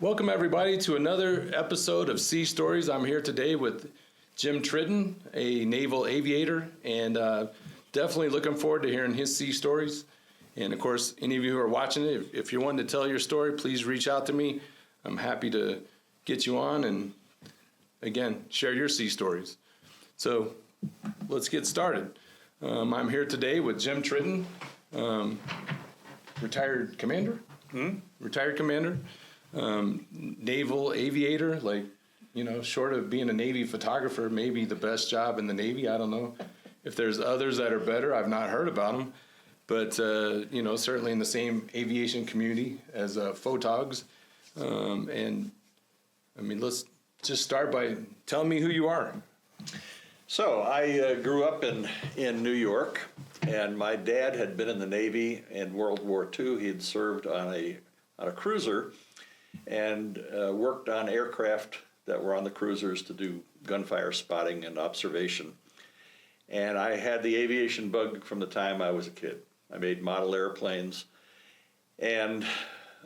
Welcome everybody to another episode of Sea Stories. I'm here today with Jim Tritten, a naval aviator, and definitely looking forward to hearing his sea stories. And of course, any of you who are watching it, if you're wanting to tell your story, please reach out to me. I'm happy to get you on and, again, share your sea stories. So let's get started. I'm here today with Jim Tritten, retired commander, naval aviator, short of being a Navy photographer, maybe the best job in the Navy. I don't know if there's others that are better. I've not heard about them, but, certainly in the same aviation community as photogs. Let's just start by telling me who you are. So I grew up in New York, and my dad had been in the Navy in World War II. He had served on a cruiser and worked on aircraft that were on the cruisers to do gunfire spotting and observation. And I had the aviation bug from the time I was a kid. I made model airplanes, and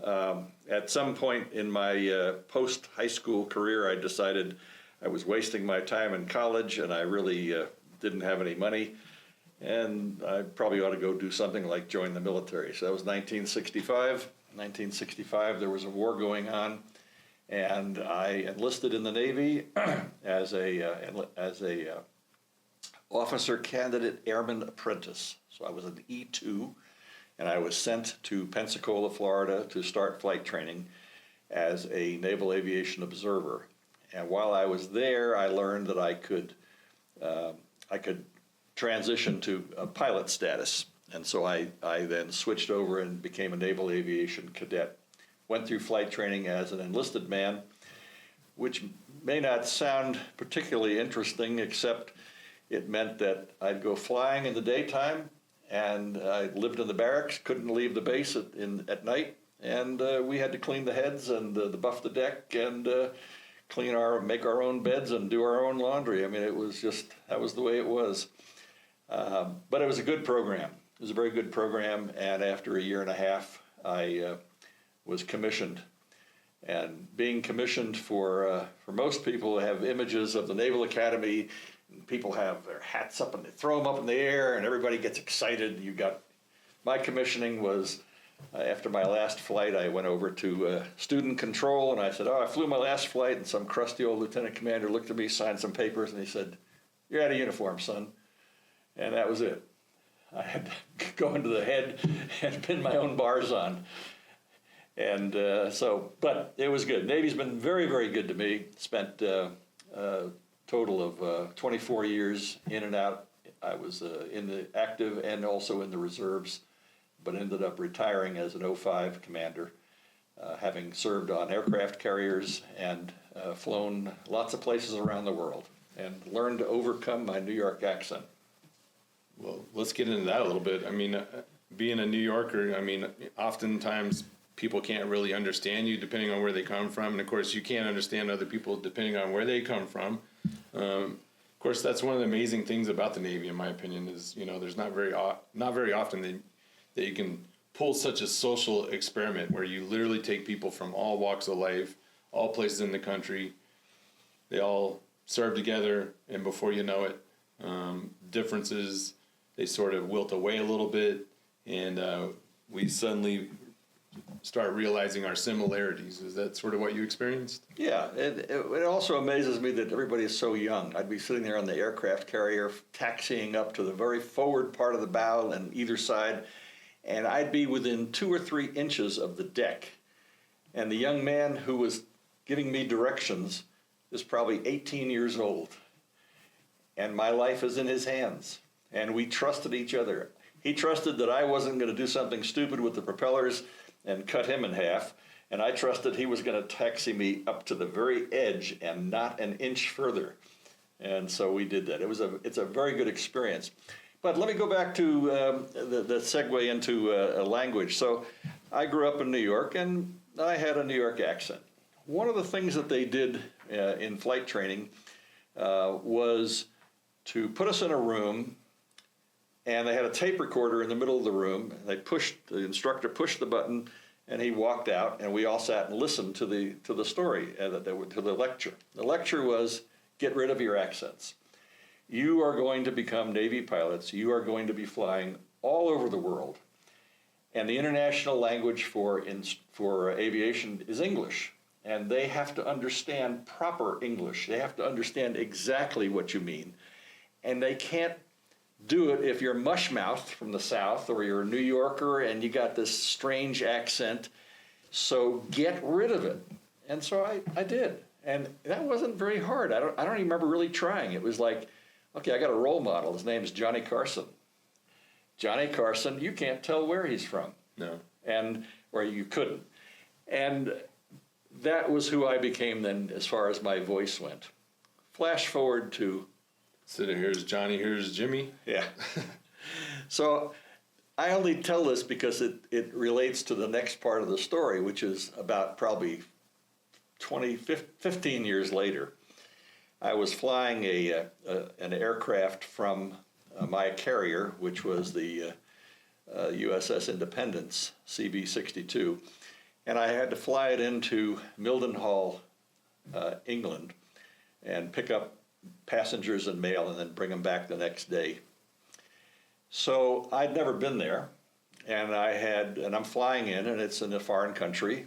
at some point in my post-high school career, I decided I was wasting my time in college, and I really didn't have any money, and I probably ought to go do something like join the military. So that was 1965. 1965, there was a war going on, and I enlisted in the Navy as a officer candidate airman apprentice. So I was an E2, and I was sent to Pensacola, Florida, to start flight training as a naval aviation observer. And while I was there, I learned that I could transition to a pilot status. And so I then switched over and became a naval aviation cadet. Went through flight training as an enlisted man, which may not sound particularly interesting, except it meant that I'd go flying in the daytime, and I lived in the barracks, couldn't leave the base at night, and we had to clean the heads and buff the deck and make our own beds and do our own laundry. I mean, that was the way it was. But it was a good program. It was a very good program, and after a year and a half, I was commissioned. And being commissioned, for most people, have images of the Naval Academy. And people have their hats up and they throw them up in the air, and everybody gets excited. My commissioning was, after my last flight, I went over to student control, and I said, I flew my last flight, and some crusty old lieutenant commander looked at me, signed some papers, and he said, "You're out of uniform, son." And that was it. I had to go into the head and pin my own bars on. And but it was good. Navy's been very, very good to me. Spent a total of 24 years in and out. I was in the active and also in the reserves, but ended up retiring as an 05 commander, having served on aircraft carriers and flown lots of places around the world, and learned to overcome my New York accent. Well, let's get into that a little bit. Being a New Yorker, oftentimes people can't really understand you depending on where they come from. And of course, you can't understand other people depending on where they come from. Of course, that's one of the amazing things about the Navy, in my opinion, is, there's not very often that you can pull such a social experiment where you literally take people from all walks of life, all places in the country. They all serve together, and before you know it, differences, they sort of wilt away a little bit, and we suddenly start realizing our similarities. Is that sort of what you experienced? Yeah, it also amazes me that everybody is so young. I'd be sitting there on the aircraft carrier, taxiing up to the very forward part of the bow and either side, and I'd be within 2 or 3 inches of the deck. And the young man who was giving me directions is probably 18 years old. And my life is in his hands. And we trusted each other. He trusted that I wasn't going to do something stupid with the propellers and cut him in half. And I trusted he was going to taxi me up to the very edge and not an inch further. And so we did that. It's a very good experience. But let me go back to the segue into a language. So I grew up in New York, and I had a New York accent. One of the things that they did in flight training was to put us in a room, and they had a tape recorder in the middle of the room. The instructor pushed the button, and he walked out, and we all sat and listened to the story, to the lecture. The lecture was, get rid of your accents. You are going to become Navy pilots. You are going to be flying all over the world. And the international language for aviation is English. And they have to understand proper English. They have to understand exactly what you mean. And they can't do it if you're mushmouth from the South, or you're a New Yorker and you got this strange accent. So get rid of it. And so I did. And that wasn't very hard. I don't even remember really trying. It was like, okay, I got a role model. His name is Johnny Carson. Johnny Carson, you can't tell where he's from. No. Or you couldn't. And that was who I became then, as far as my voice went. Flash forward to... So here's Johnny, here's Jimmy. Yeah. So I only tell this because it relates to the next part of the story, which is about probably 15 years later. I was flying an aircraft from my carrier, which was the USS Independence, CB-62, and I had to fly it into Mildenhall, England, and pick up passengers and mail and then bring them back the next day. So I'd never been there, and I'm flying in, and it's in a foreign country,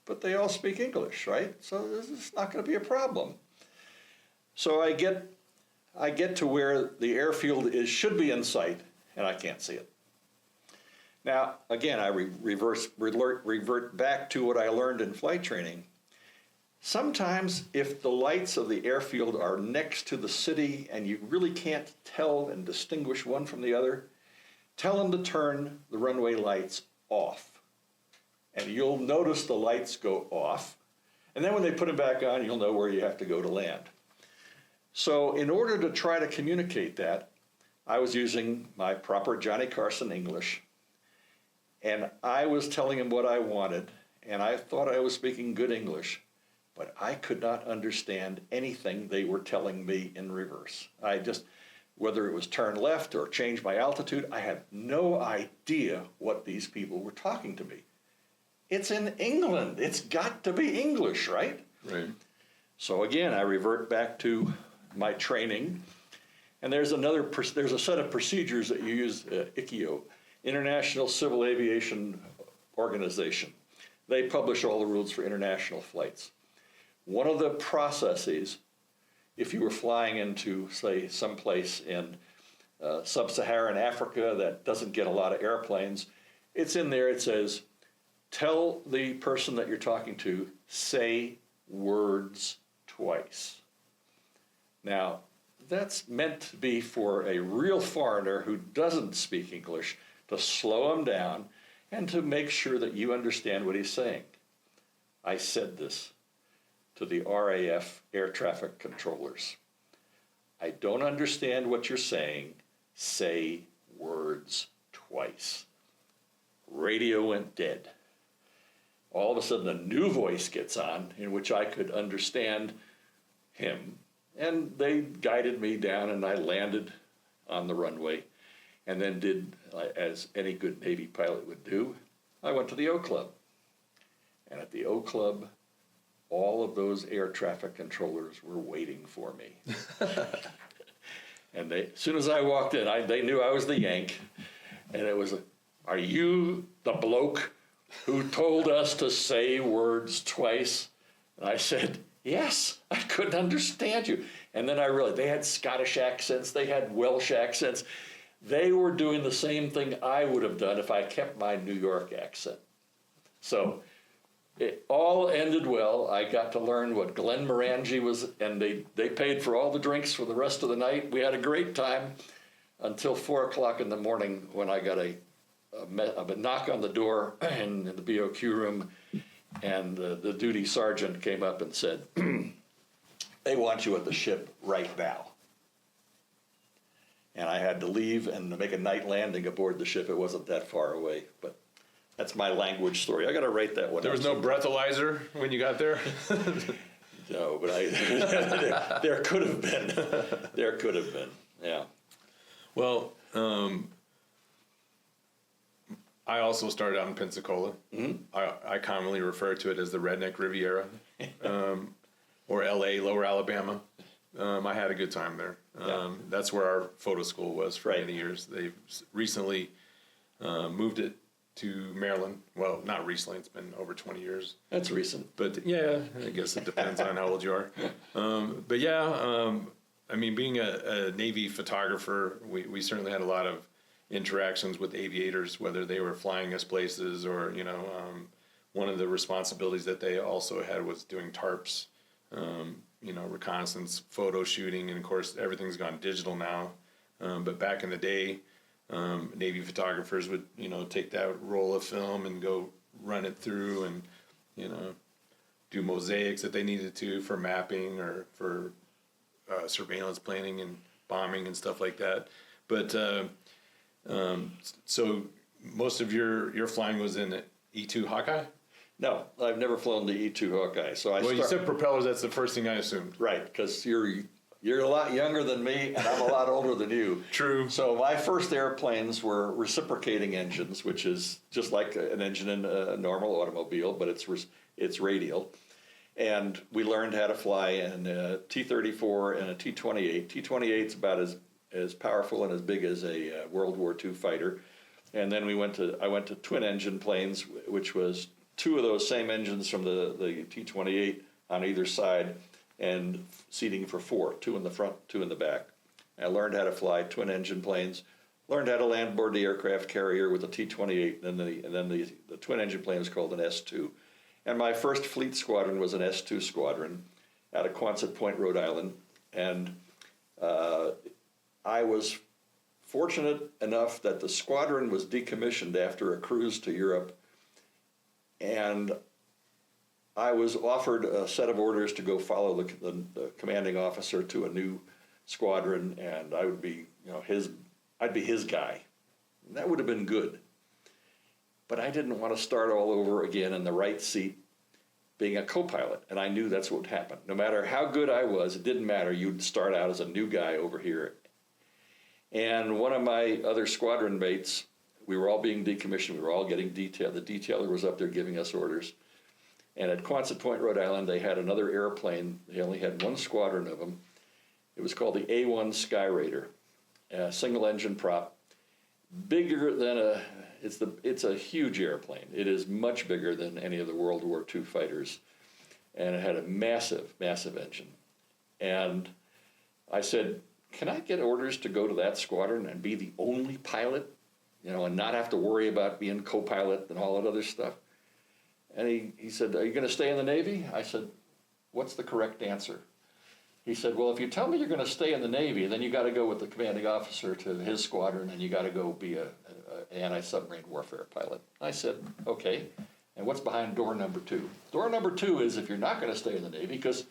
but they all speak English, right? So this is not going to be a problem. So I get to where the airfield should be in sight, and I can't see it. Now, again, I revert back to what I learned in flight training. Sometimes if the lights of the airfield are next to the city and you really can't tell and distinguish one from the other, tell them to turn the runway lights off. And you'll notice the lights go off. And then when they put them back on, you'll know where you have to go to land. So in order to try to communicate that, I was using my proper Johnny Carson English. And I was telling him what I wanted, and I thought I was speaking good English, but I could not understand anything they were telling me in reverse. Whether it was turn left or change my altitude, I had no idea what these people were talking to me. It's in England. It's got to be English, right? Right. So again, I revert back to my training, and there's a set of procedures that you use, ICAO, International Civil Aviation Organization. They publish all the rules for international flights. One of the processes, if you were flying into, say, someplace in sub-Saharan Africa that doesn't get a lot of airplanes, it's in there, it says, tell the person that you're talking to, say words twice. Now, that's meant to be for a real foreigner who doesn't speak English, to slow him down and to make sure that you understand what he's saying. I said this to the RAF air traffic controllers. I don't understand what you're saying. Say words twice. Radio went dead. All of a sudden, a new voice gets on in which I could understand him. And they guided me down, and I landed on the runway. And then did, as any good Navy pilot would do, I went to the O Club. And at the O Club, all of those air traffic controllers were waiting for me. And as soon as I walked in, they knew I was the Yank. And it was, are you the bloke who told us to say words twice? And I said, yes, I couldn't understand you. And then I realized they had Scottish accents, they had Welsh accents. They were doing the same thing I would have done if I kept my New York accent. So it all ended well. I got to learn what Glenmorangie was, and they paid for all the drinks for the rest of the night. We had a great time until 4 o'clock in the morning when I got a knock on the door in the BOQ room, and the duty sergeant came up and said, they want you at the ship right now. And I had to leave and make a night landing aboard the ship. It wasn't that far away, but that's my language story. I got to write that one. There was no breathalyzer when you got there? No, but there could have been. There could have been, yeah. Well, I also started out in Pensacola. I commonly refer to it as the Redneck Riviera, or L.A., Lower Alabama. I had a good time there. That's where our photo school was for many years. They've recently moved it to Maryland. Well, not recently. It's been over 20 years. That's recent. But yeah, I guess it depends on how old you are. But yeah, I mean, being a Navy photographer, we certainly had a lot of interactions with aviators, whether they were flying us places or, one of the responsibilities that they also had was doing tarps, reconnaissance, photo shooting, and of course everything's gone digital now. But back in the day, Navy photographers would, take that roll of film and go run it through and, do mosaics that they needed to for mapping or for surveillance planning and bombing and stuff like that. But so most of your flying was in E2 Hawkeye? No, I've never flown the E-2 Hawkeye. So you said propellers. That's the first thing I assumed. Right, because you're a lot younger than me, and I'm a lot older than you. True. So my first airplanes were reciprocating engines, which is just like an engine in a normal automobile, but it's radial. And we learned how to fly in a T-34 and a T-28. T-28 is about as powerful and as big as a World War II fighter. And then I went to twin engine planes, which was two of those same engines from the T-28 on either side, and seating for four, two in the front, two in the back. I learned how to fly twin engine planes, learned how to land aboard the aircraft carrier with the T-28, and then the twin engine plane was called an S-2. And my first fleet squadron was an S-2 squadron out of Quonset Point, Rhode Island. And I was fortunate enough that the squadron was decommissioned after a cruise to Europe. And I was offered a set of orders to go follow the commanding officer to a new squadron, and I would be, I'd be his guy. And that would have been good. But I didn't want to start all over again in the right seat being a co-pilot, and I knew that's what would happen. No matter how good I was, it didn't matter. You'd start out as a new guy over here. And one of my other squadron mates, we were all being decommissioned. We were all getting detailed. The detailer was up there giving us orders. And at Quonset Point, Rhode Island, they had another airplane. They only had one squadron of them. It was called the A-1 Sky Raider, a single-engine prop, bigger than it's a huge airplane. It is much bigger than any of the World War II fighters, and it had a massive, massive engine. And I said, can I get orders to go to that squadron and be the only pilot, and not have to worry about being co-pilot and all that other stuff? And he said, are you going to stay in the Navy? I said, what's the correct answer? He said, well, if you tell me you're going to stay in the Navy, then you got to go with the commanding officer to his squadron, and you got to go be an anti-submarine warfare pilot. I said, okay. And what's behind door number 2? Door number 2 is if you're not going to stay in the Navy, because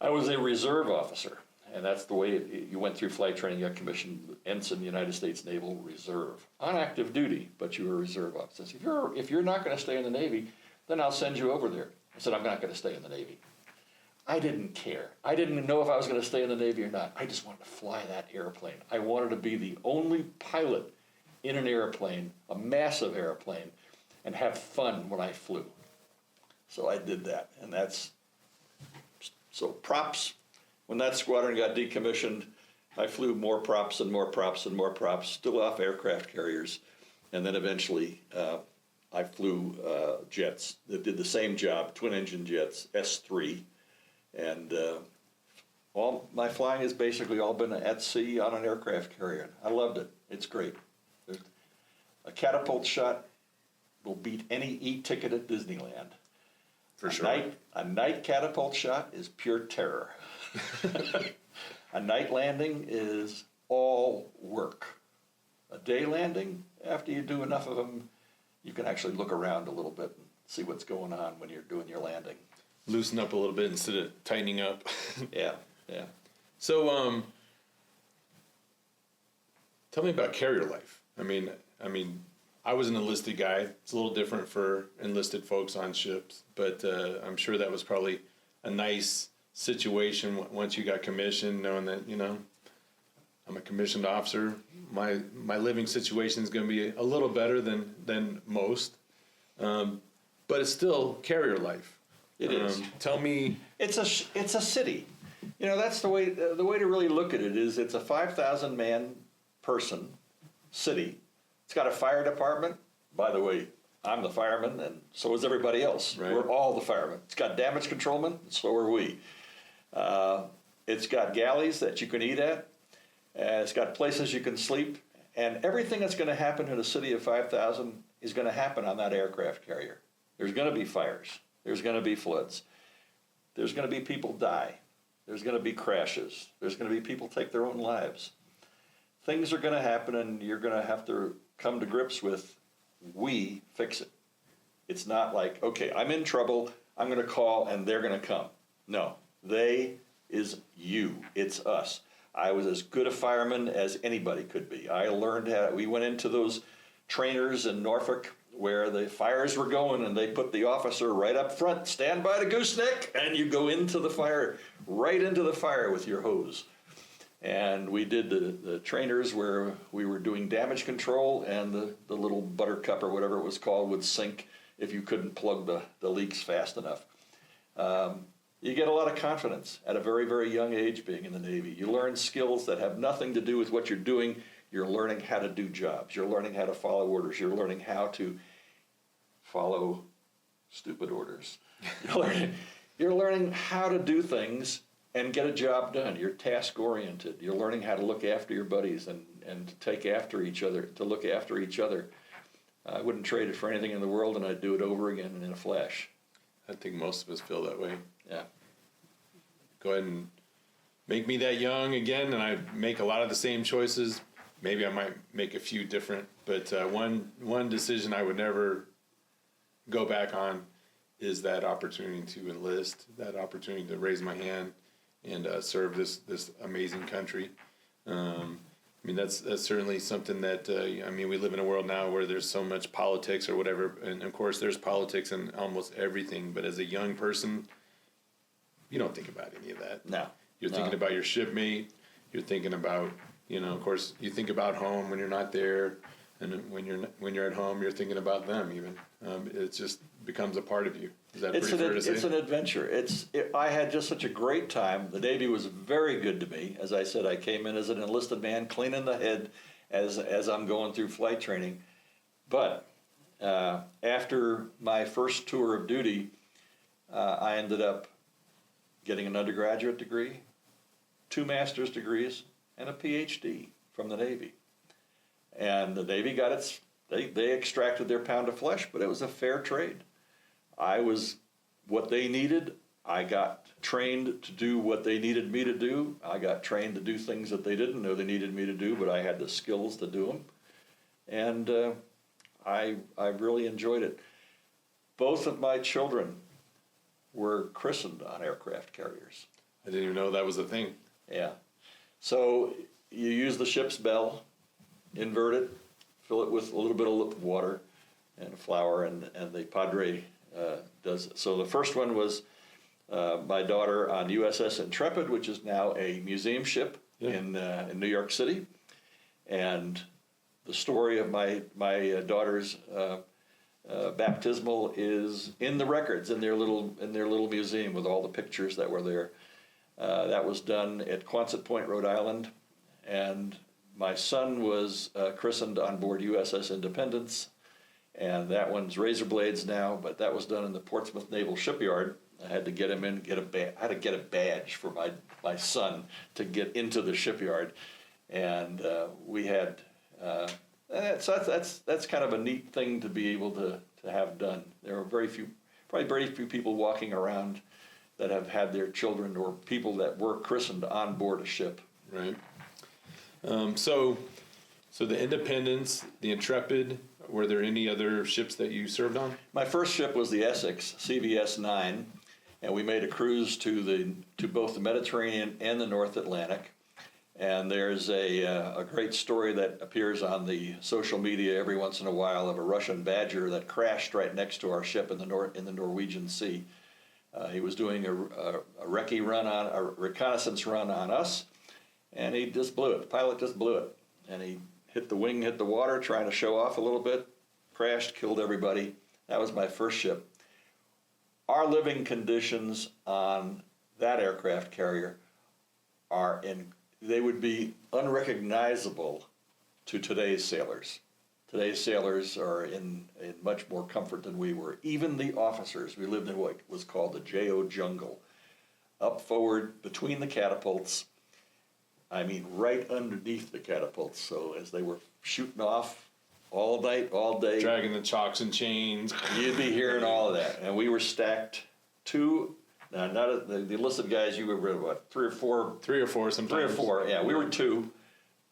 I was a reserve officer, and that's the way you went through flight training. You got commissioned ensign, United States Naval Reserve, on active duty, but you were a reserve officer. If you're not going to stay in the Navy, then I'll send you over there. I said, I'm not going to stay in the Navy. I didn't care. I didn't know if I was going to stay in the Navy or not. I just wanted to fly that airplane. I wanted to be the only pilot in an airplane, a massive airplane, and have fun when I flew. So I did that, and so props. When that squadron got decommissioned, I flew more props and more props and more props, still off aircraft carriers, and then eventually I flew jets that did the same job, twin-engine jets, S-3, and all my flying has basically all been at sea on an aircraft carrier. I loved it. It's great. A catapult shot will beat any e-ticket at Disneyland. For sure. A night catapult shot is pure terror. A night landing is all work. A day landing, after you do enough of them, you can actually look around a little bit and see what's going on when you're doing your landing. Loosen up a little bit instead of tightening up. Yeah. So, tell me about carrier life. I mean, I was an enlisted guy. It's a little different for enlisted folks on ships, but I'm sure that was probably a nice situation once you got commissioned, knowing that, I'm a commissioned officer. My living situation is going to be a little better than most, but it's still carrier life. It is. Tell me, It's a city. That's the way to really look at it is it's a 5,000 man person city. It's got a fire department. By the way, I'm the fireman, and so is everybody else. Right. We're all the firemen. It's got damage controlmen, and so are we. It's got galleys that you can eat at. It's got places you can sleep, and everything that's going to happen in a city of 5,000 is going to happen on that aircraft carrier. There's going to be fires. There's going to be floods. There's going to be people die. There's going to be crashes. There's going to be people take their own lives. Things are going to happen, and you're going to have to come to grips with, we fix it. It's not like, okay, I'm in trouble, I'm going to call, and they're going to come. No, they is you. It's us. I was as good a fireman as anybody could be. I learned how, we went into those trainers in Norfolk where the fires were going, and they put the officer right up front, stand by the gooseneck, and you go into the fire, right into the fire with your hose. And we did the trainers where we were doing damage control, and the little buttercup or whatever it was called would sink if you couldn't plug the leaks fast enough. You get a lot of confidence at a very, very young age being in the Navy. You learn skills that have nothing to do with what you're doing. You're learning how to do jobs. You're learning how to follow orders. You're learning how to follow stupid orders. You're learning how to do things and get a job done. You're task oriented. You're learning how to look after your buddies and to take after each other, to look after each other. I wouldn't trade it for anything in the world, and I'd do it over again and in a flash. I think most of us feel that way. Yeah. Go ahead and make me that young again, and I make a lot of the same choices. Maybe I might make a few different, but one decision I would never go back on is that opportunity to enlist, that opportunity to raise my hand and serve this amazing country. I mean, that's certainly something that, we live in a world now where there's so much politics or whatever, and of course there's politics in almost everything, but as a young person, you don't think about any of that. No. You're thinking about your shipmate, you're thinking about, of course, you think about home when you're not there, and when you're at home, you're thinking about them even. It just becomes a part of you. Is that pretty fair to say? It's an adventure. I had just such a great time. The Navy was very good to me. As I said, I came in as an enlisted man, cleaning the head as I'm going through flight training. But after my first tour of duty, I ended up getting an undergraduate degree, 2 master's degrees, and a PhD from the Navy. And the Navy got they extracted their pound of flesh, but it was a fair trade. I was what they needed. I got trained to do what they needed me to do. I got trained to do things that they didn't know they needed me to do, but I had the skills to do them. And I really enjoyed it. Both of my children were christened on aircraft carriers. I didn't even know that was a thing. Yeah. So you use the ship's bell, invert it, fill it with a little bit of water and flour, and the Padre does it. So the first one was my daughter on USS Intrepid, which is now a museum ship in New York City. And the story of my daughter's baptismal is in the records in their little museum with all the pictures that were there. That was done at Quonset Point, Rhode Island, and my son was christened on board USS Independence, and that one's Razor Blades now, but that was done in the Portsmouth Naval Shipyard. I had to get him in, I had to get a badge for my son to get into the shipyard, and we had. So that's kind of a neat thing to be able to have done. There are very few people walking around that have had their children or people that were christened on board a ship. Right. So the Independence, the Intrepid, were there any other ships that you served on? My first ship was the Essex, CVS 9, and we made a cruise to both the Mediterranean and the North Atlantic. And there's a great story that appears on the social media every once in a while of a Russian Badger that crashed right next to our ship in the Norwegian Sea. He was doing a recce run a reconnaissance run on us, and he just blew it. The pilot just blew it. And he hit the wing, hit the water, trying to show off a little bit, crashed, killed everybody. That was my first ship. Our living conditions on that aircraft carrier they would be unrecognizable to today's sailors. Today's sailors are in much more comfort than we were. Even the officers, we lived in what was called the JO jungle, up forward between the catapults. I mean, right underneath the catapults. So as they were shooting off all night, all day, dragging the chocks and chains, you'd be hearing all of that. And we were stacked the enlisted guys, you were what, three or four sometimes. 3 or 4, yeah. We were 2,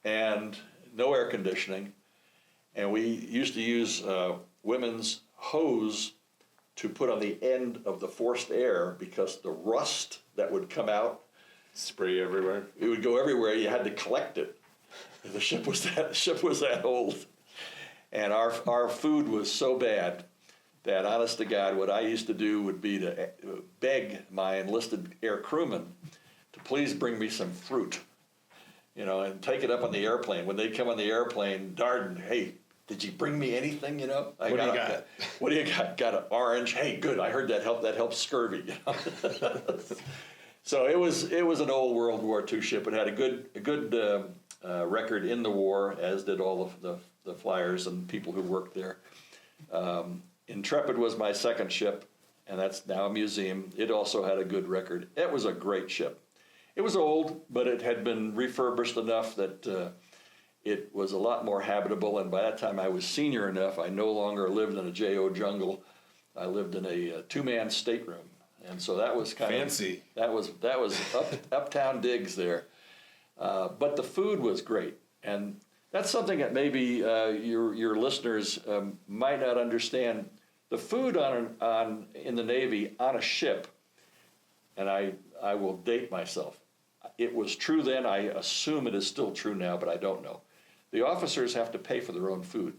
and no air conditioning. And we used to use women's hose to put on the end of the forced air because the rust that would come out, spray everywhere. It would go everywhere. You had to collect it. The ship was that old, and our food was so bad that, honest to God, what I used to do would be to beg my enlisted air crewmen to please bring me some fruit, and take it up on the airplane. When they'd come on the airplane, Darden, hey, did you bring me anything? What do you got? What do you got? Got an orange? Hey, good. I heard that helps scurvy. So it was an old World War II ship. It had a good record in the war, as did all of the flyers and people who worked there. Intrepid was my second ship, and that's now a museum. It also had a good record. It was a great ship. It was old, but it had been refurbished enough that it was a lot more habitable, and by that time I was senior enough, I no longer lived in a JO jungle. I lived in a 2-man stateroom, and so that was kind fancy. That was uptown digs there. But the food was great, and that's something that maybe your listeners might not understand. The food in the Navy on a ship, and I will date myself. It was true then. I assume it is still true now, but I don't know. The officers have to pay for their own food.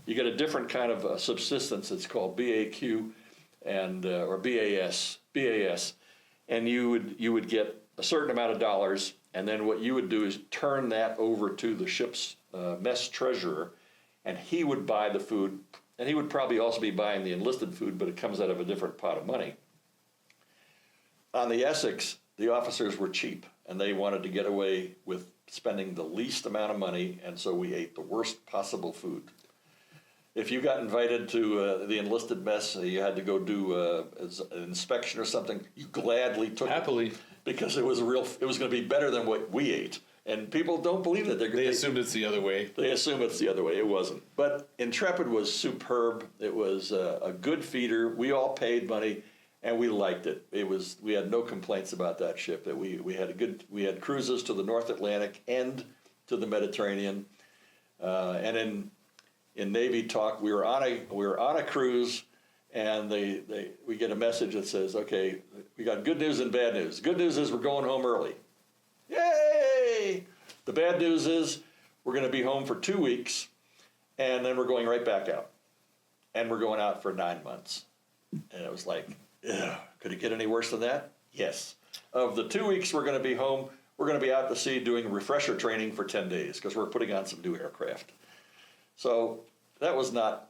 You get a different kind of subsistence. It's called BAQ or BAS, and you would get a certain amount of dollars, and then what you would do is turn that over to the ship's mess treasurer, and he would buy the food, and he would probably also be buying the enlisted food, but it comes out of a different pot of money. On the Essex, the officers were cheap, and they wanted to get away with spending the least amount of money, and so we ate the worst possible food. If you got invited to the enlisted mess, you had to go do an inspection or something, you gladly took happily it because it was going to be better than what we ate. And people don't believe that. They assumed it's the other way. They assume it's the other way. It wasn't. But Intrepid was superb. It was a good feeder. We all paid money, and we liked it. We had no complaints about that ship. That we had cruises to the North Atlantic and to the Mediterranean. And in Navy talk, we were on a cruise, and we get a message that says, "Okay, we got good news and bad news. Good news is we're going home early. Yay! The bad news is we're going to be home for 2 weeks, and then we're going right back out. And we're going out for 9 months." And it was like, ugh, could it get any worse than that? Yes. Of the 2 weeks we're going to be home, we're going to be out to sea doing refresher training for 10 days because we're putting on some new aircraft. So that was not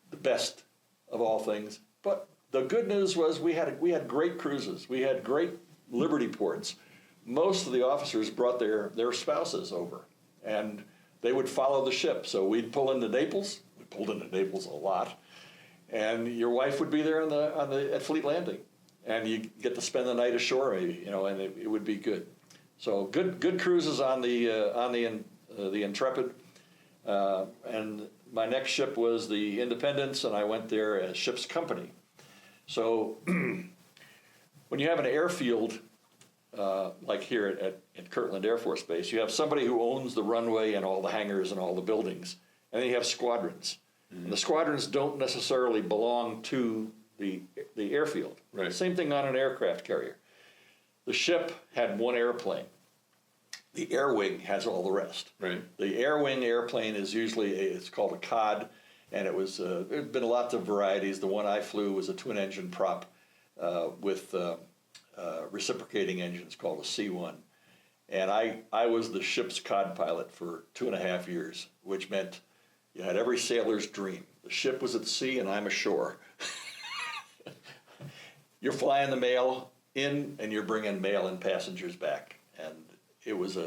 the best of all things. But the good news was we had great cruises. We had great liberty ports. Most of the officers brought their spouses over, and they would follow the ship. So we'd pull into Naples. We pulled into Naples a lot, and your wife would be there at Fleet Landing, and you get to spend the night ashore, maybe, and it would be good. So good cruises on the Intrepid, and my next ship was the Independence, and I went there as ship's company. So when you have an airfield. Like here at Kirtland Air Force Base, you have somebody who owns the runway and all the hangars and all the buildings, and then you have squadrons. Mm-hmm. And the squadrons don't necessarily belong to the airfield. Right. Same thing on an aircraft carrier. The ship had one airplane. The air wing has all the rest. Right. The air wing airplane is usually it's called a COD, and there's been lots of varieties. The one I flew was a twin-engine prop with reciprocating engines called a C1. And I was the ship's cod pilot for 2.5 years, which meant you had every sailor's dream. The ship was at sea and I'm ashore. You're flying the mail in and you're bringing mail and passengers back. And that was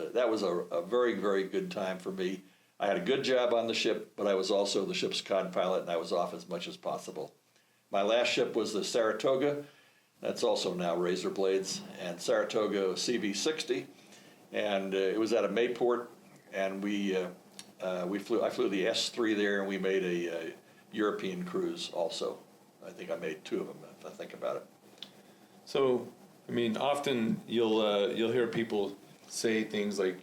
a very, very good time for me. I had a good job on the ship, but I was also the ship's cod pilot and I was off as much as possible. My last ship was the Saratoga. That's also now Razor Blades, and Saratoga CV-60. And it was out of Mayport, and I flew the S3 there, and we made a European cruise also. I think I made 2 of them, if I think about it. So, I mean, often you'll hear people say things like,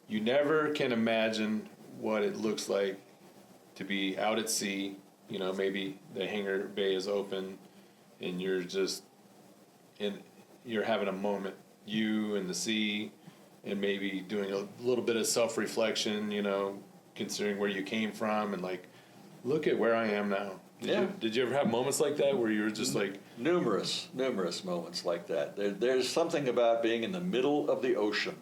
"You never can imagine what it looks like to be out at sea. You know, maybe the hangar bay is open, and you're having a moment, you and the sea." And maybe doing a little bit of self-reflection, you know, considering where you came from and like, look at where I am now. Did you ever have moments like that where you were just like... Numerous moments like that. There's something about being in the middle of the ocean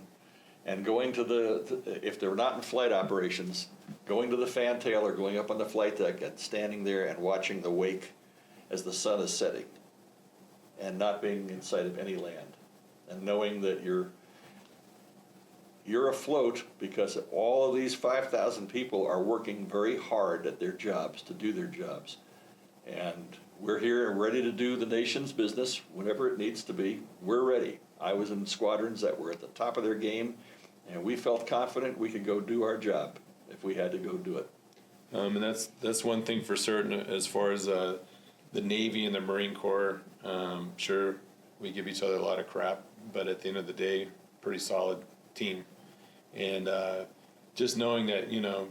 and going to if they're not in flight operations, going to the fantail or going up on the flight deck and standing there and watching the wake as the sun is setting and not being in sight of any land and knowing that you're afloat because all of these 5,000 people are working very hard at their jobs to do their jobs. And we're here and ready to do the nation's business whenever it needs to be. We're ready. I was in squadrons that were at the top of their game, and we felt confident we could go do our job if we had to go do it. And that's one thing for certain as far as the Navy and the Marine Corps. Sure, we give each other a lot of crap, but at the end of the day, pretty solid team. And just knowing that, you know,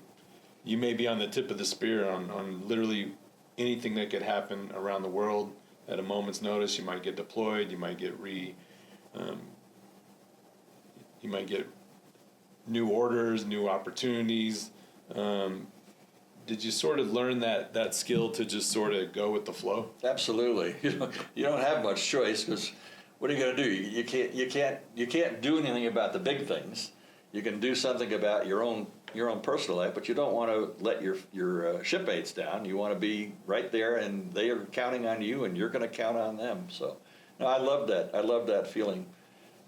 you may be on the tip of the spear on literally anything that could happen around the world at a moment's notice. You might get deployed, you might get new orders, new opportunities. Did you sort of learn that skill to just sort of go with the flow? Absolutely. You don't have much choice because what are you going to do? You can't do anything about the big things. You can do something about your own personal life, but you don't want to let your shipmates down. You want to be right there, and they are counting on you, and you're going to count on them. So, no, I love that. I love that feeling.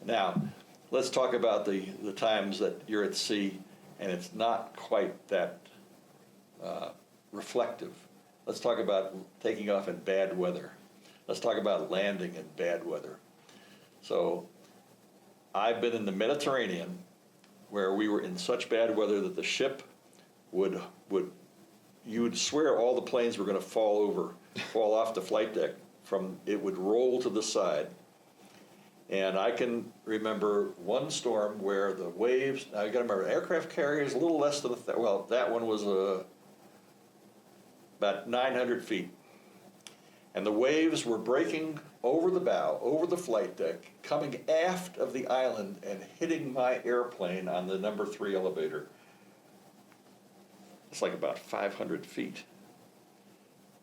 Now, let's talk about the times that you're at sea, and it's not quite that reflective. Let's talk about taking off in bad weather. Let's talk about landing in bad weather. So, I've been in the Mediterranean, where we were in such bad weather that the ship you would swear all the planes were going to fall off the flight deck. It would roll to the side. And I can remember one storm where the waves, I got to remember, aircraft carrier is a little less than that one was about 900 feet. And the waves were breaking over the bow, over the flight deck, coming aft of the island and hitting my airplane on the number 3 elevator. It's like about 500 feet.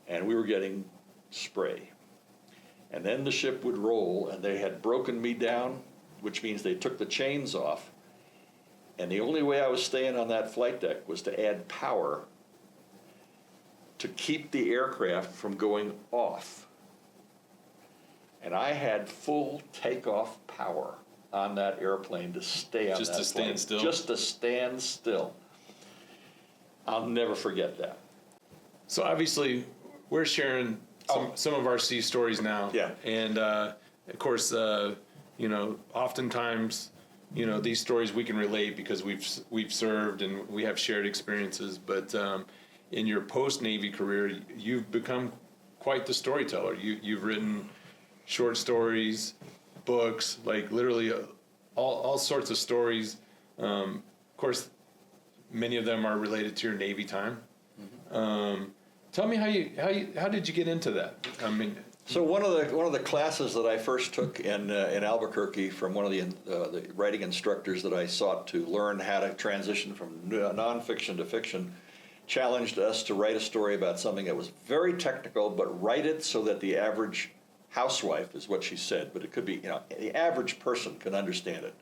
And we were getting spray. And then the ship would roll, and they had broken me down, which means they took the chains off. And the only way I was staying on that flight deck was to add power to keep the aircraft from going off. And I had full takeoff power on that airplane to stay on that plane. Just to stand still? Just to stand still. I'll never forget that. So obviously, we're sharing some of our sea stories now. Yeah. And of course, you know, oftentimes, you know, these stories we can relate because we've served and we have shared experiences. But in your post-Navy career, you've become quite the storyteller. You've written short stories, books, like literally all sorts of stories. Of course, many of them are related to your Navy time. Mm-hmm. Tell me how did you get into that? I mean, so one of the classes that I first took in Albuquerque from one of the writing instructors that I sought to learn how to transition from nonfiction to fiction challenged us to write a story about something that was very technical, but write it so that the average housewife, is what she said, but it could be, you know, the average person can understand it.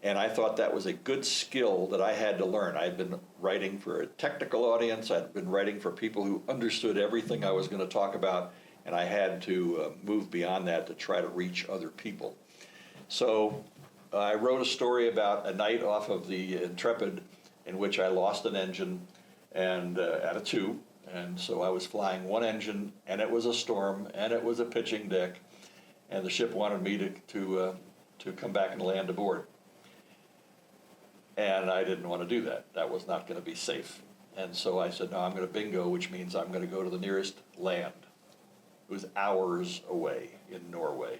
And I thought that was a good skill that I had to learn. I'd been writing for a technical audience. I'd been writing for people who understood everything I was going to talk about, and I had to move beyond that to try to reach other people. So I wrote a story about a night off of the Intrepid in which I lost an engine and out of two. And so I was flying one engine, and it was a storm, and it was a pitching deck, and the ship wanted me to come back and land aboard. And I didn't want to do that. That was not going to be safe. And so I said, no, I'm going to bingo, which means I'm going to go to the nearest land. It was hours away in Norway.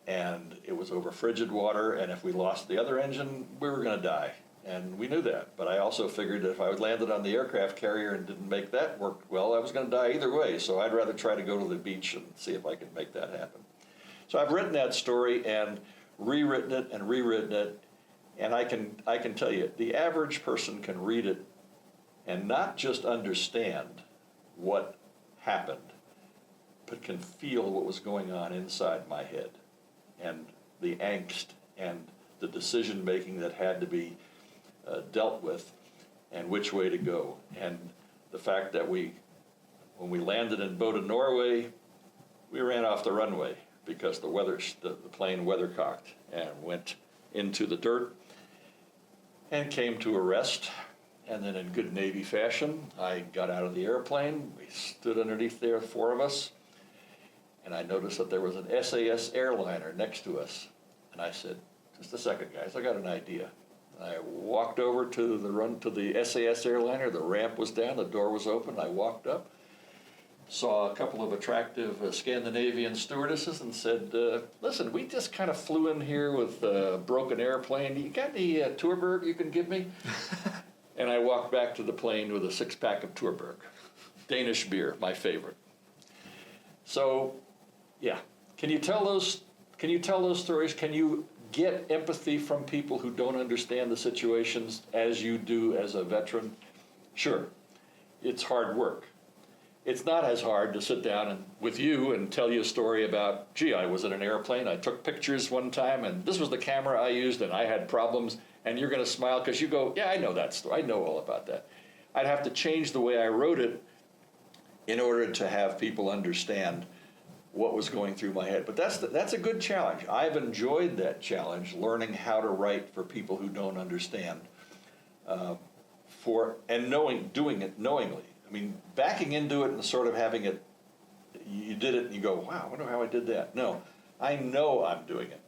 And it was over frigid water, and if we lost the other engine, we were going to die. And we knew that. But I also figured that if I landed on the aircraft carrier and didn't make that work well, I was going to die either way. So I'd rather try to go to the beach and see if I could make that happen. So I've written that story and rewritten it and rewritten it. And I can tell you, the average person can read it and not just understand what happened, but can feel what was going on inside my head and the angst and the decision making that had to be dealt with and which way to go. And the fact that when we landed in Bodø, Norway, we ran off the runway because the plane weathercocked and went into the dirt and came to a rest. And then in good Navy fashion, I got out of the airplane. We stood underneath there, four of us, and I noticed that there was an SAS airliner next to us. And I said, just a second, guys, I got an idea. I walked over to the SAS airliner. The ramp was down, the door was open. I walked up, saw a couple of attractive Scandinavian stewardesses and said, listen, we just kind of flew in here with a broken airplane. You got any Tuborg you can give me? And I walked back to the plane with a six-pack of Tuborg. Danish beer, my favorite. So, yeah. Can you tell those stories? Can you get empathy from people who don't understand the situations as you do as a veteran? Sure. It's hard work. It's not as hard to sit down with you and tell you a story about, gee, I was in an airplane, I took pictures one time, and this was the camera I used, and I had problems, and you're going to smile because you go, yeah, I know that story. I know all about that. I'd have to change the way I wrote it in order to have people understand what was going through my head. But that's a good challenge. I've enjoyed that challenge, learning how to write for people who don't understand, doing it knowingly. I mean, backing into it and sort of having it, you did it and you go, wow, I wonder how I did that. No, I know I'm doing it.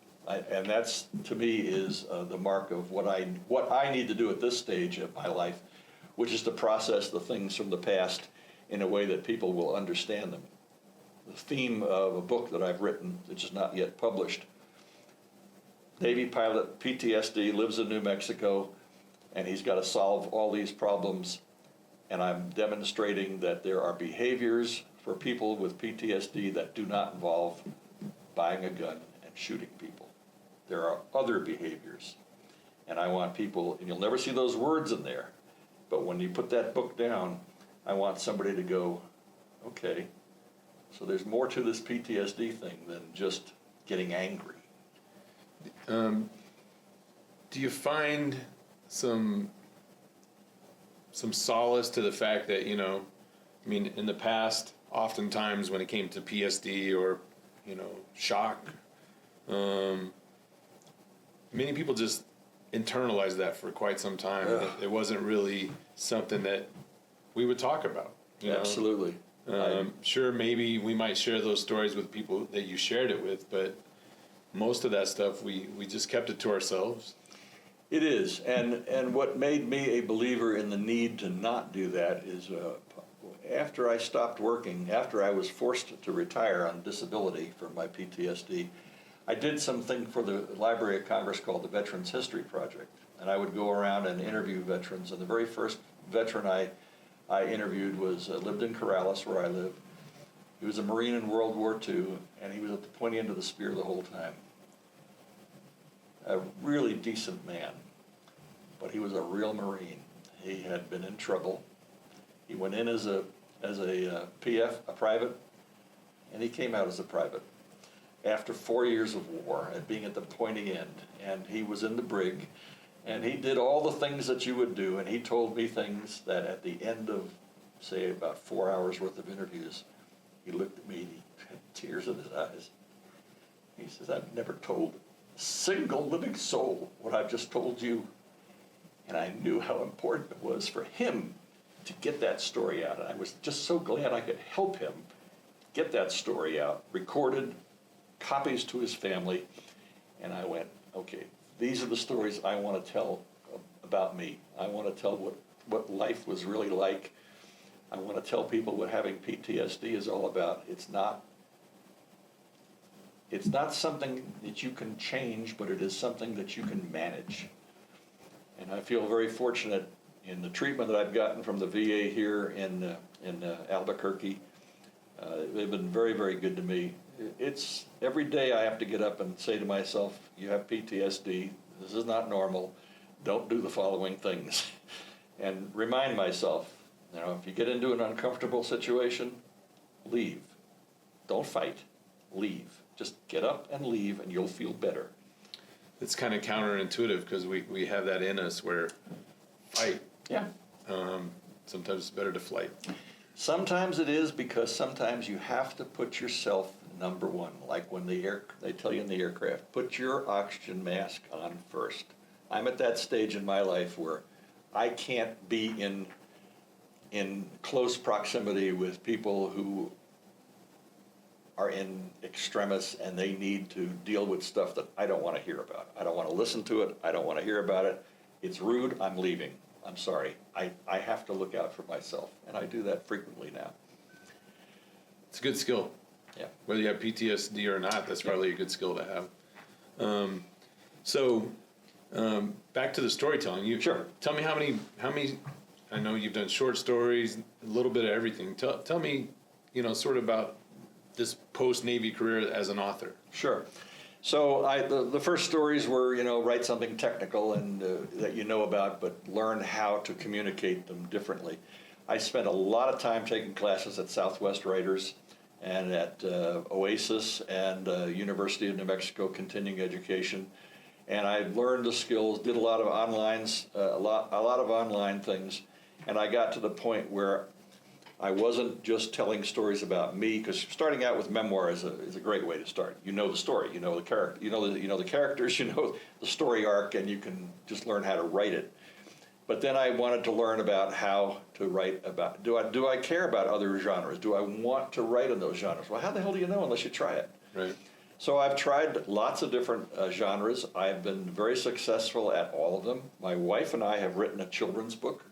And that's, to me, is the mark of what I need to do at this stage of my life, which is to process the things from the past in a way that people will understand them. The theme of a book that I've written, which is not yet published, Navy pilot, PTSD, lives in New Mexico, and he's got to solve all these problems. And I'm demonstrating that there are behaviors for people with PTSD that do not involve buying a gun and shooting people. There are other behaviors. And I want people, and you'll never see those words in there, but when you put that book down, I want somebody to go, okay, so there's more to this PTSD thing than just getting angry. Do you find some solace to the fact that, I mean, in the past, oftentimes when it came to PSD or, shock, many people just internalized that for quite some time. It wasn't really something that we would talk about. Absolutely. Sure, maybe we might share those stories with people that you shared it with, but most of that stuff, we just kept it to ourselves. It is, and what made me a believer in the need to not do that is after I stopped working, after I was forced to retire on disability for my PTSD, I did something for the Library of Congress called the Veterans History Project, and I would go around and interview veterans, and the very first veteran I interviewed lived in Corrales, where I live. He was a Marine in World War II, and he was at the pointy end of the spear the whole time. A really decent man, but he was a real Marine. He had been in trouble. He went in as a PF, a private, and he came out as a private. after 4 years of war and being at the pointy end, and he was in the brig, and he did all the things that you would do, and he told me things that at the end of, say, about 4 hours worth of interviews, he looked at me and he had tears in his eyes. He says, I've never told a single living soul what I've just told you. And I knew how important it was for him to get that story out. And I was just so glad I could help him get that story out, recorded, copies to his family. And I went, okay, these are the stories I want to tell about me. I want to tell what life was really like. I want to tell people what having PTSD is all about. It's not something that you can change, but it is something that you can manage. And I feel very fortunate in the treatment that I've gotten from the VA here in Albuquerque. They've been very, very good to me. It's every day I have to get up and say to myself, you have PTSD, this is not normal, don't do the following things. And remind myself, if you get into an uncomfortable situation, leave. Don't fight, leave. Just get up and leave and you'll feel better. It's kind of counterintuitive because we have that in us where fight. Yeah. Sometimes it's better to flight. Sometimes it is, because sometimes you have to put yourself number one. Like when they tell you in the aircraft, put your oxygen mask on first. I'm at that stage in my life where I can't be in close proximity with people who are in extremis and they need to deal with stuff that I don't want to hear about. I don't want to listen to it. I don't want to hear about it. It's rude. I'm leaving. I'm sorry. I have to look out for myself, and I do that frequently now. It's a good skill. Yeah. Whether you have PTSD or not, that's probably a good skill to have. Back to the storytelling. Sure. Tell me how many. I know you've done short stories, a little bit of everything. Tell me, sort of about this post-Navy career as an author. Sure. So the first stories were, write something technical and that you know about, but learn how to communicate them differently. I spent a lot of time taking classes at Southwest Writers and at Oasis and University of New Mexico Continuing Education, and I learned the skills. Did a lot of a lot of online things, and I got to the point where I wasn't just telling stories about me, because starting out with memoir is a great way to start. You know the story, you know the character, you know the characters, you know the story arc, and you can just learn how to write it. But then I wanted to learn about how to write about. Do I care about other genres? Do I want to write in those genres? Well, how the hell do you know unless you try it? Right. So I've tried lots of different genres. I've been very successful at all of them. My wife and I have written a children's book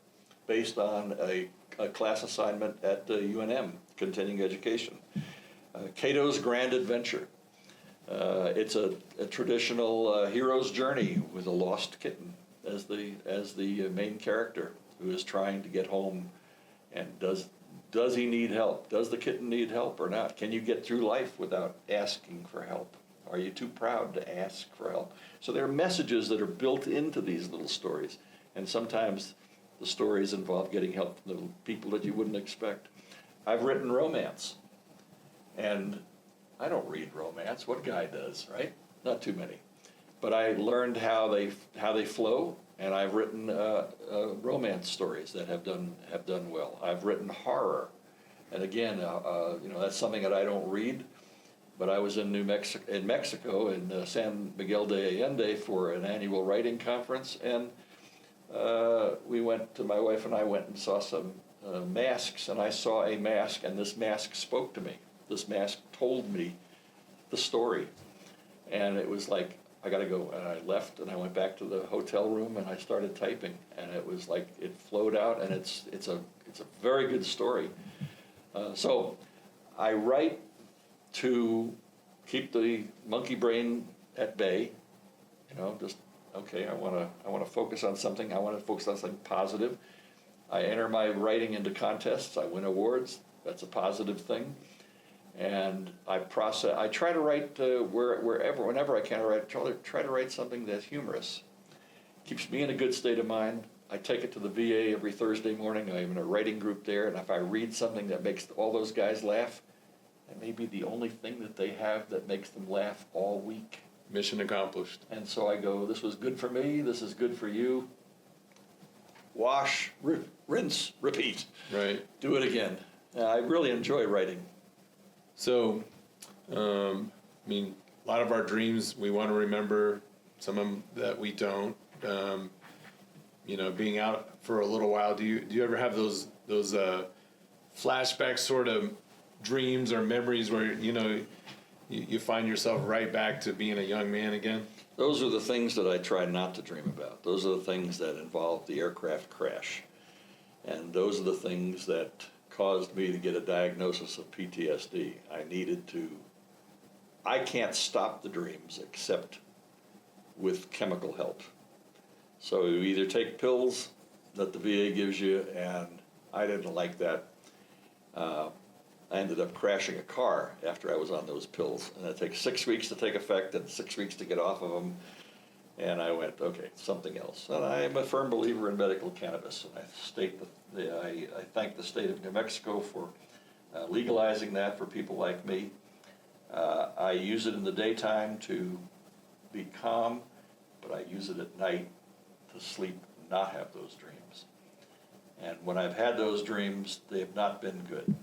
based on a class assignment at UNM, Continuing Education. Cato's Grand Adventure. It's a traditional hero's journey with a lost kitten as the main character who is trying to get home. And does he need help? Does the kitten need help or not? Can you get through life without asking for help? Are you too proud to ask for help? So there are messages that are built into these little stories, and sometimes the stories involve getting help from the people that you wouldn't expect. I've written romance, and I don't read romance. What guy does, right? Not too many. But I learned how they flow, and I've written romance stories that have done well. I've written horror, and again, that's something that I don't read. But I was in Mexico, in San Miguel de Allende for an annual writing conference, and my wife and I went and saw some masks, and I saw a mask, and this mask spoke to me. This mask told me the story, and it was like, I gotta go. And I left, and I went back to the hotel room, and I started typing, and it was like it flowed out, and it's a very good story. So I write to keep the monkey brain at bay. Okay, I want to focus on something. I want to focus on something positive. I enter my writing into contests. I win awards. That's a positive thing. And I try to write whenever I can. Try to write something that's humorous. Keeps me in a good state of mind. I take it to the VA every Thursday morning. I'm in a writing group there, and if I read something that makes all those guys laugh, It may be the only thing that they have that makes them laugh all week. Mission accomplished. And so I go, this was good for me, this is good for you. Wash, rinse, repeat. Right. Do it again. I really enjoy writing. So, I mean, a lot of our dreams we want to remember, some of them that we don't. You know, being out for a little while, do you ever have those flashback sort of dreams or memories where, you know, you find yourself right back to being a young man again? Those are the things that I try not to dream about. Those are the things that involve the aircraft crash. And those are the things that caused me to get a diagnosis of PTSD. I can't stop the dreams except with chemical help. So you either take pills that the VA gives you, and I didn't like that. I ended up crashing a car after I was on those pills, and it takes 6 weeks to take effect and 6 weeks to get off of them. And I went, okay, something else. And I am a firm believer in medical cannabis, and I thank the state of New Mexico for legalizing that for people like me. I use it in the daytime to be calm, but I use it at night to sleep and not have those dreams. And when I've had those dreams, they have not been good,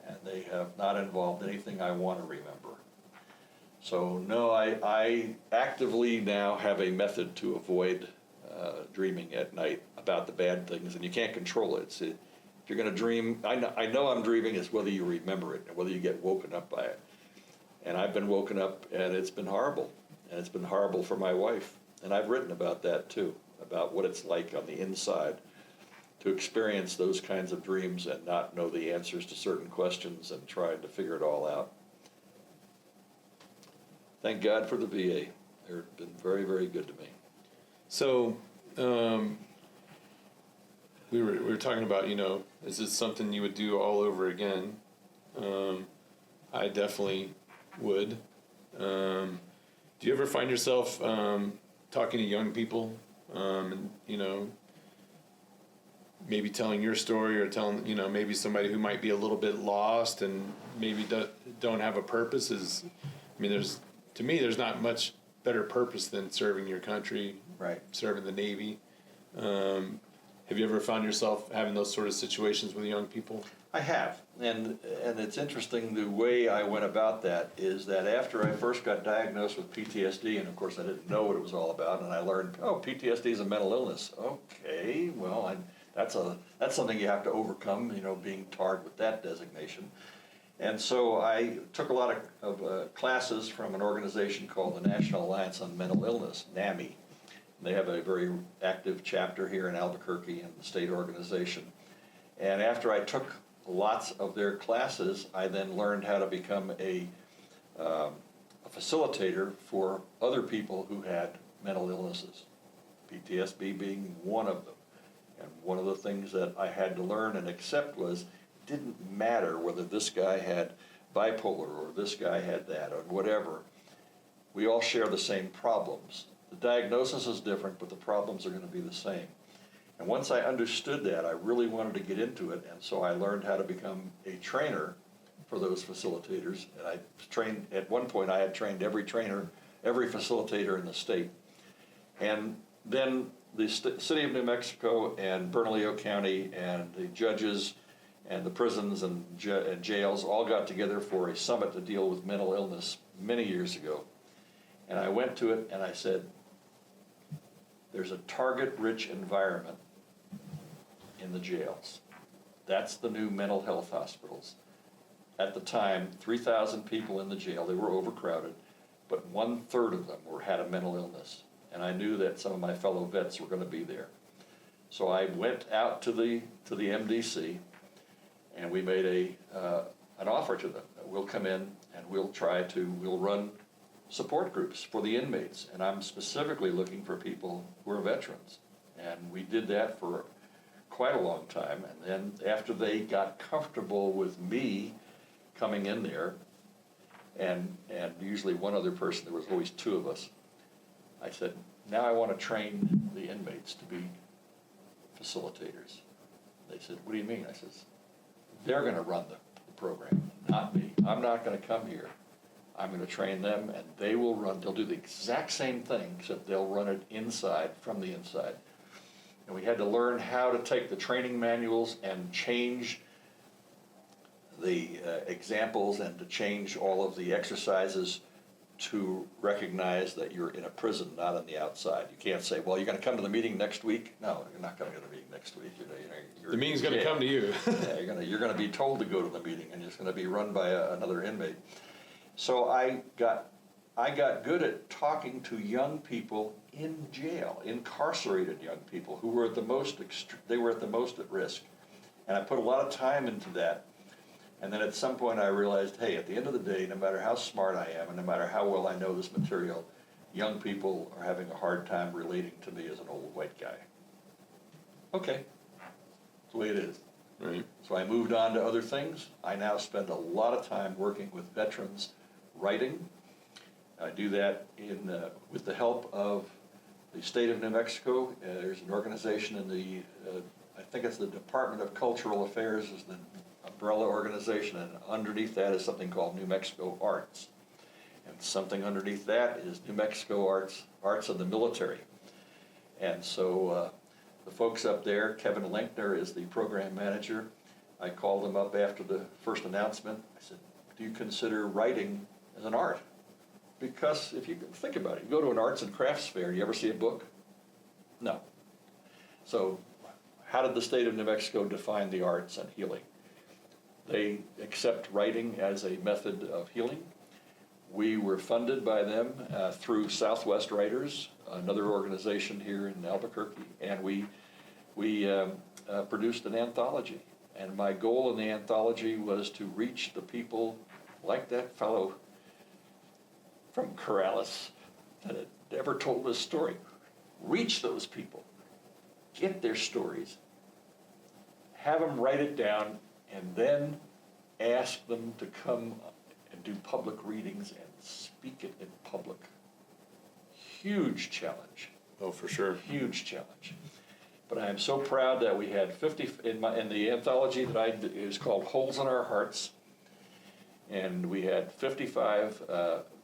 and they have not involved anything I want to remember. So no, I actively now have a method to avoid dreaming at night about the bad things, and you can't control it. If you're going to dream, I know I'm dreaming, is whether you remember it and whether you get woken up by it. And I've been woken up, and it's been horrible, and it's been horrible for my wife. And I've written about that too, about what it's like on the inside to experience those kinds of dreams and not know the answers to certain questions and trying to figure it all out. Thank God for the VA. They've been very, very good to me. So, we were talking about, you know, is this something you would do all over again? I definitely would. Do you ever find yourself talking to young people, and, you know, maybe telling your story, or telling, you know, maybe somebody who might be a little bit lost and maybe don't have a purpose? I mean, to me, there's not much better purpose than serving your country, Right. Serving the Navy. Have you ever found yourself having those sort of situations with young people? I have, and it's interesting the way I went about that is that after I first got diagnosed with PTSD, and of course I didn't know what it was all about, and I learned, PTSD is a mental illness. Okay, well, that's something you have to overcome, you know, being tarred with that designation. And so I took a lot of classes from an organization called the National Alliance on Mental Illness, NAMI. They have a very active chapter here in Albuquerque in the state organization. And after I took lots of their classes, I then learned how to become a facilitator for other people who had mental illnesses, PTSD being one of them. And one of the things that I had to learn and accept was it didn't matter whether this guy had bipolar or this guy had that or whatever. We all share the same problems. The diagnosis is different, but the problems are going to be the same. And once I understood that, I really wanted to get into it, and so I learned how to become a trainer for those facilitators. And I trained, at one point I had trained every facilitator in the state. And then the city of New Mexico and Bernalillo County and the judges and the prisons and jails all got together for a summit to deal with mental illness many years ago. And I went to it and I said, there's a target-rich environment in the jails. That's the new mental health hospitals. At the time, 3,000 people in the jail. They were overcrowded, but 1/3 of them had a mental illness. And I knew that some of my fellow vets were going to be there. So I went out to the MDC, and we made an offer to them. We'll come in and we'll run support groups for the inmates, and I'm specifically looking for people who are veterans. And we did that for quite a long time, and then after they got comfortable with me coming in there, and usually one other person, there was always two of us, I said, now I want to train the inmates to be facilitators. They said, what do you mean? I said, they're going to run the program, not me. I'm not going to come here. I'm going to train them, and they'll do the exact same thing, except they'll run it inside, from the inside. And we had to learn how to take the training manuals and change the examples and to change all of the exercises to recognize that you're in a prison, not on the outside. You can't say, well, you're going to come to the meeting next week. No, you're not going to go to the meeting next week. The meeting's going to come to you. Yeah, you're going to be told to go to the meeting, and it's going to be run by another inmate. So I got good at talking to young people in jail, incarcerated young people who were at the most at risk, and I put a lot of time into that. And then at some point I realized, hey, at the end of the day, no matter how smart I am and no matter how well I know this material, young people are having a hard time relating to me as an old white guy. Okay, that's the way it is. Right. So I moved on to other things. I now spend a lot of time working with veterans writing. I do that with the help of the state of New Mexico. There's an organization in the, I think it's the Department of Cultural Affairs is the umbrella organization, and underneath that is something called New Mexico Arts. And something underneath that is New Mexico Arts of the Military. And so the folks up there, Kevin Linkner is the program manager. I called him up after the first announcement. I said, do you consider writing as an art? Because if you think about it, you go to an arts and crafts fair, you ever see a book? No. So how did the state of New Mexico define the arts and healing? They accept writing as a method of healing. We were funded by them through Southwest Writers, another organization here in Albuquerque, and we produced an anthology. And my goal in the anthology was to reach the people like that fellow from Corrales that had never told this story. Reach those people, get their stories, have them write it down, and then ask them to come and do public readings and speak it in public. Huge challenge. Oh, for sure. Huge challenge. But I am so proud that we had 50 in the anthology that it was called Holes in Our Hearts, and we had 55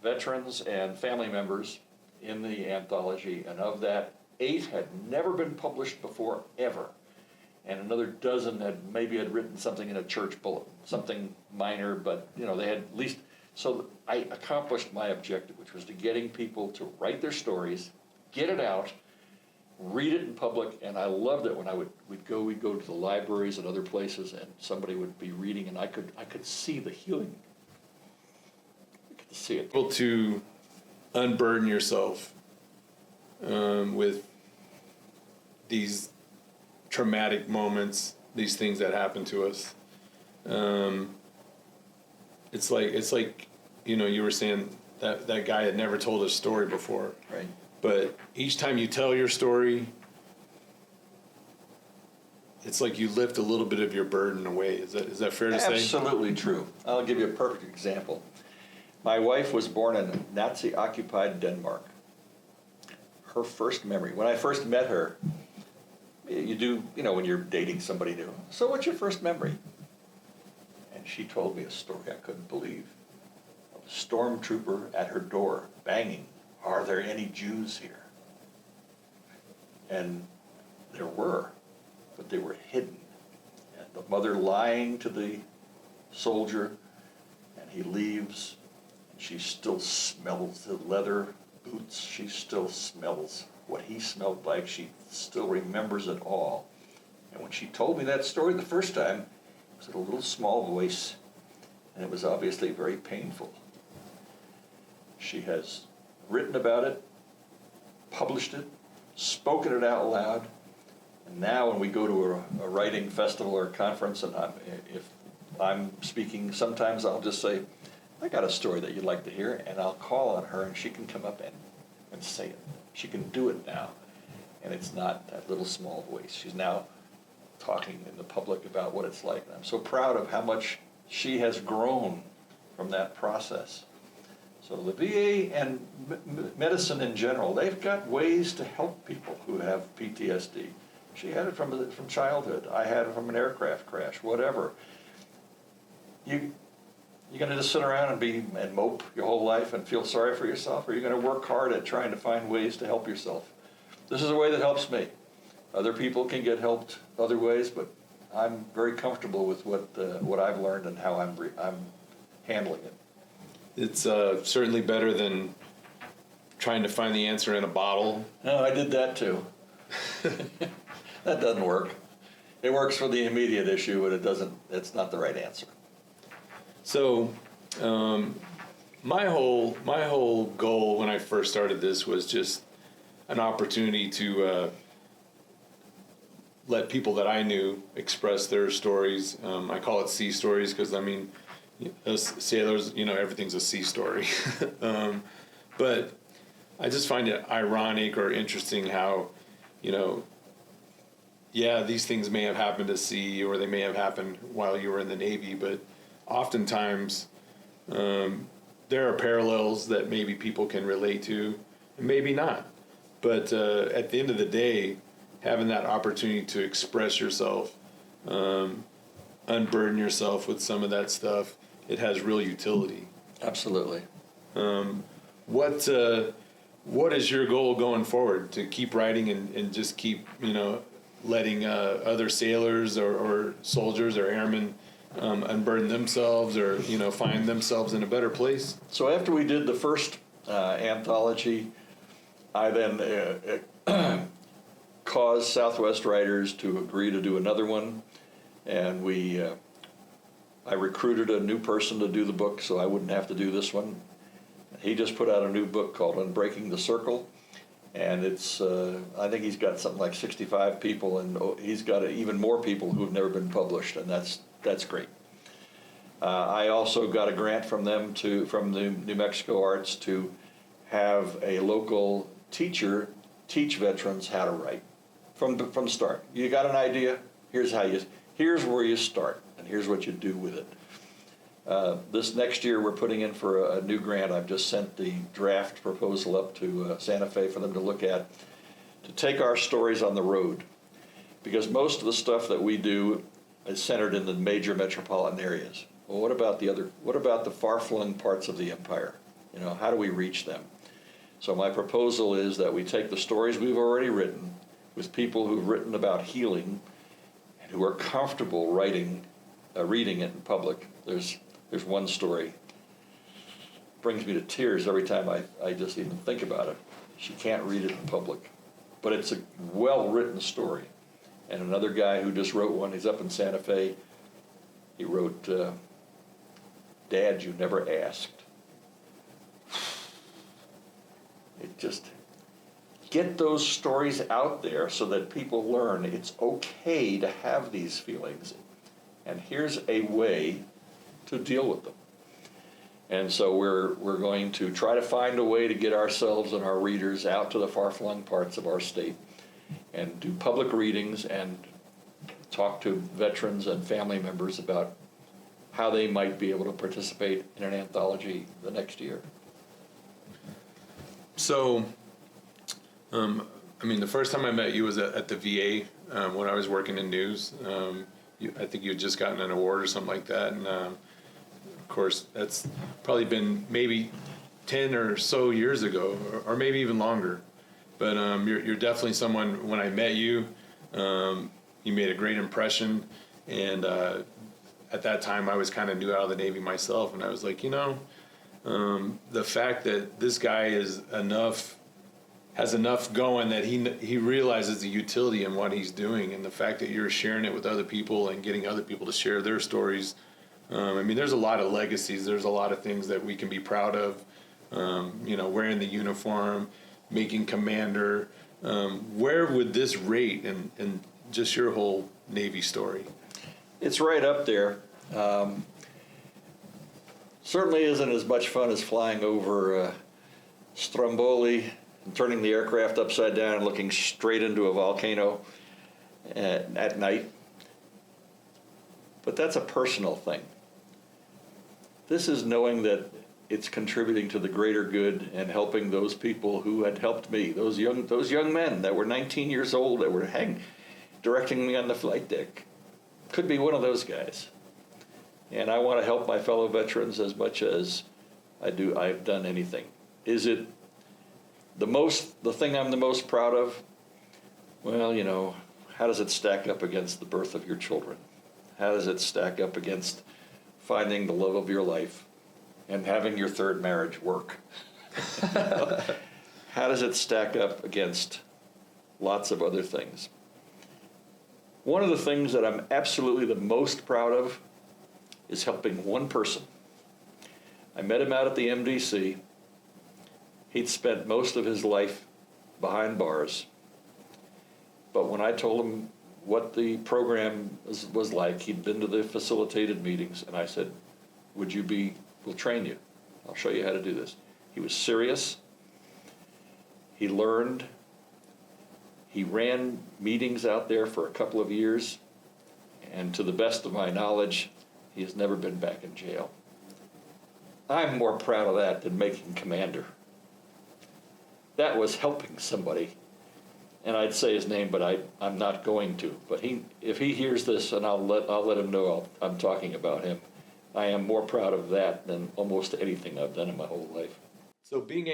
veterans and family members in the anthology, and of that, 8 had never been published before, ever. And another dozen had written something in a church bulletin, something minor, but they had at least. So I accomplished my objective, which was to getting people to write their stories, get it out, read it in public, and I loved it when we'd go to the libraries and other places, and somebody would be reading, and I could see the healing. I could see it. Able to unburden yourself with these traumatic moments, these things that happen to us. It's like you were saying that guy had never told a story before. Right. But each time you tell your story, it's like you lift a little bit of your burden away. Is that fair to say? Absolutely true. I'll give you a perfect example. My wife was born in Nazi-occupied Denmark. Her first memory, when I first met her, you do, when you're dating somebody new. So what's your first memory? And she told me a story I couldn't believe. A stormtrooper at her door, banging, "Are there any Jews here?" And there were, but they were hidden. And the mother lying to the soldier, and he leaves, and she still smells the leather boots. She still smells what he smelled like. She still remembers it all. And when she told me that story the first time, it was in a little small voice, and it was obviously very painful. She has written about it, published it, spoken it out loud, and now when we go to a writing festival or a conference, and if I'm speaking, sometimes I'll just say, "I got a story that you'd like to hear," and I'll call on her, and she can come up and say it. She can do it now, and it's not that little small voice. She's now talking in the public about what it's like. And I'm so proud of how much she has grown from that process. So the VA and medicine in general, they've got ways to help people who have PTSD. She had it from childhood. I had it from an aircraft crash, whatever. you going to just sit around and mope your whole life and feel sorry for yourself, or are you going to work hard at trying to find ways to help yourself? This is a way that helps me. Other people can get helped other ways, but I'm very comfortable with what I've learned and how I'm handling it. It's certainly better than trying to find the answer in a bottle. No, I did that too. That doesn't work. It works for the immediate issue, but it's not the right answer. So, my whole goal when I first started this was just an opportunity to let people that I knew express their stories. I call it sea stories because, I mean, as sailors, everything's a sea story. But I just find it ironic or interesting how, these things may have happened at sea or they may have happened while you were in the Navy, but oftentimes there are parallels that maybe people can relate to and maybe not. But at the end of the day, having that opportunity to express yourself, unburden yourself with some of that stuff, it has real utility. Absolutely. What is your goal going forward? To keep writing and just keep, letting other sailors or soldiers or airmen unburden themselves or, find themselves in a better place? So after we did the first anthology, I then caused Southwest Writers to agree to do another one, and I recruited a new person to do the book so I wouldn't have to do this one. He just put out a new book called Unbreaking the Circle, and it's I think he's got something like 65 people, and he's got even more people who have never been published, and that's great. I also got a grant from them from the New Mexico Arts to have a local teacher teach veterans how to write from the start. You got an idea? Here's where you start, and here's what you do with it. This next year, we're putting in for a new grant. I've just sent the draft proposal up to Santa Fe for them to look at, to take our stories on the road, because most of the stuff that we do is centered in the major metropolitan areas. Well, what about the far-flung parts of the empire? How do we reach them? So my proposal is that we take the stories we've already written with people who've written about healing and who are comfortable reading it in public. There's one story, brings me to tears every time I just even think about it. She can't read it in public, but it's a well-written story. And another guy who just wrote one, he's up in Santa Fe, he wrote, Dad, You Never Asked. It just, get those stories out there so that people learn it's okay to have these feelings, and here's a way to deal with them. And so we're going to try to find a way to get ourselves and our readers out to the far-flung parts of our state and do public readings and talk to veterans and family members about how they might be able to participate in an anthology the next year. So, the first time I met you was at the VA when I was working in news. I think you had just gotten an award or something like that, and of course that's probably been maybe 10 or so years ago, or maybe even longer. But you're definitely someone. When I met you, you made a great impression, and at that time I was kind of new out of the Navy myself, and I was like, the fact that this guy has enough going that he realizes the utility in what he's doing, and the fact that you're sharing it with other people and getting other people to share their stories. There's a lot of legacies. There's a lot of things that we can be proud of. Wearing the uniform, making commander. Where would this rate in just your whole Navy story? It's right up there. Certainly isn't as much fun as flying over Stromboli and turning the aircraft upside down and looking straight into a volcano at night. But that's a personal thing. This is knowing that it's contributing to the greater good and helping those people who had helped me, those young men that were 19 years old that were directing me on the flight deck. Could be one of those guys. And I want to help my fellow veterans as much as I've done anything. Is it the thing I'm the most proud of? Well, how does it stack up against the birth of your children? How does it stack up against finding the love of your life and having your third marriage work? How does it stack up against lots of other things? One of the things that I'm absolutely the most proud of is helping one person. I met him out at the MDC. He'd spent most of his life behind bars. But when I told him what the program was like, he'd been to the facilitated meetings, and I said, we'll train you. I'll show you how to do this. He was serious. He learned. He ran meetings out there for a couple of years, and to the best of my knowledge, he has never been back in jail. I'm more proud of that than making commander. That was helping somebody. And I'd say his name, but I'm not going to. But if he hears this, and I'll let him know I'm talking about him, I am more proud of that than almost anything I've done in my whole life. So being able